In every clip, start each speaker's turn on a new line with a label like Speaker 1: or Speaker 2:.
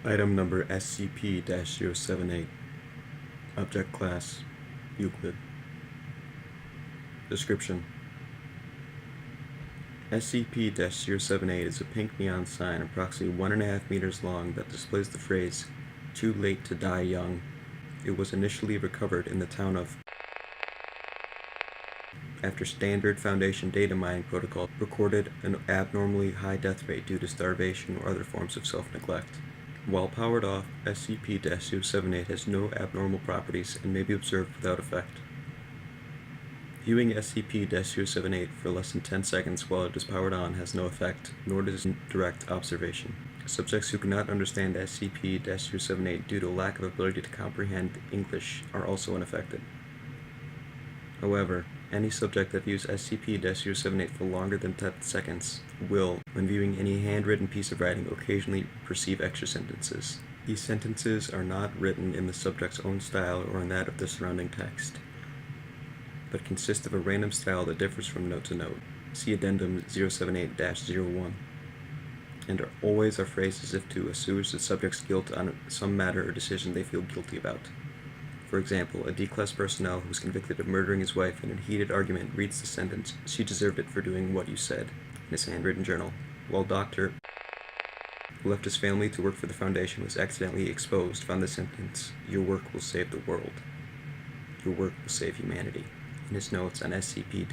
Speaker 1: Item number SCP-078. Object Class Euclid. Description: SCP-078 is a pink neon sign approximately 1.5 meters long that displays the phrase, "Too late to die young." It was initially recovered in the town of after standard Foundation data mining protocol recorded an abnormally high death rate due to starvation or other forms of self-neglect. While powered off, SCP-078 has no abnormal properties and may be observed without effect. Viewing SCP-078 for less than 10 seconds while it is powered on has no effect, nor does direct observation. Subjects who cannot understand SCP-078 due to lack of ability to comprehend English are also unaffected. However, any subject that views SCP-078 for longer than 10 seconds will, when viewing any handwritten piece of writing, occasionally perceive extra sentences. These sentences are not written in the subject's own style or in that of the surrounding text, but consist of a random style that differs from note to note. See Addendum 078-01, and are always phrased as if to assuage the subject's guilt on some matter or decision they feel guilty about. For example, a D-Class personnel who was convicted of murdering his wife in a heated argument reads the sentence, "She deserved it for doing what you said," in his handwritten journal, while Dr. who left his family to work for the Foundation was accidentally exposed found the sentence, "Your work will save the world. Your work will save humanity," in his notes on SCP.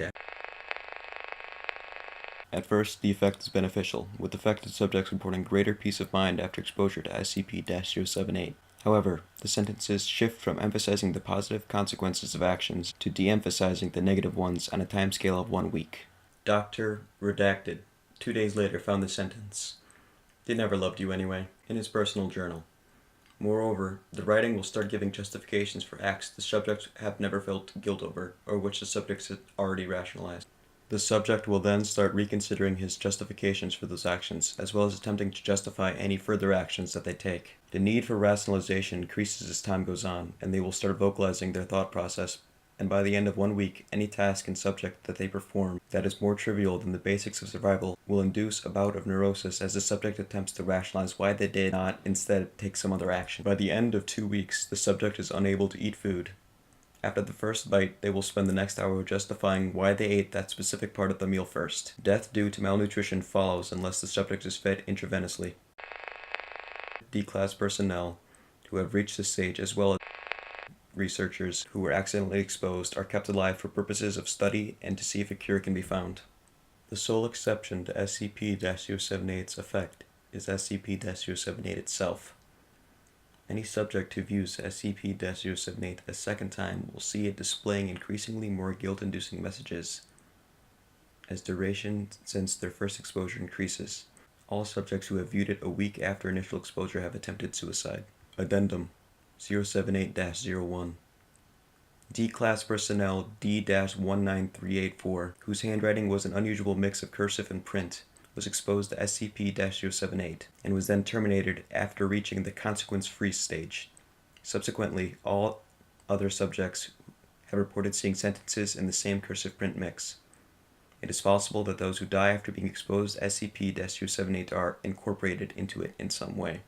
Speaker 1: At first, the effect is beneficial, with affected subjects reporting greater peace of mind after exposure to SCP-078. However, the sentences shift from emphasizing the positive consequences of actions to de-emphasizing the negative ones on a timescale of 1 week. Dr. Redacted, 2 days later, found the sentence, "They never loved you anyway," in his personal journal. Moreover, the writing will start giving justifications for acts the subjects have never felt guilt over, or which the subjects had already rationalized. The subject will then start reconsidering his justifications for those actions, as well as attempting to justify any further actions that they take. The need for rationalization increases as time goes on, and they will start vocalizing their thought process, and by the end of 1 week, any task and subject that they perform that is more trivial than the basics of survival will induce a bout of neurosis as the subject attempts to rationalize why they did not instead take some other action. By the end of 2 weeks, the subject is unable to eat food. After the first bite, they will spend the next hour justifying why they ate that specific part of the meal first. Death due to malnutrition follows unless the subject is fed intravenously. D-Class personnel who have reached this stage, as well as researchers who were accidentally exposed, are kept alive for purposes of study and to see if a cure can be found. The sole exception to SCP-078's effect is SCP-078 itself. Any subject who views SCP-078 a second time will see it displaying increasingly more guilt-inducing messages as duration since their first exposure increases. All subjects who have viewed it a week after initial exposure have attempted suicide. Addendum 078-01. D-Class personnel D-19384, whose handwriting was an unusual mix of cursive and print, was exposed to SCP-078 and was then terminated after reaching the consequence-free stage. Subsequently, all other subjects have reported seeing sentences in the same cursive print mix. It is possible that those who die after being exposed to SCP-078 are incorporated into it in some way.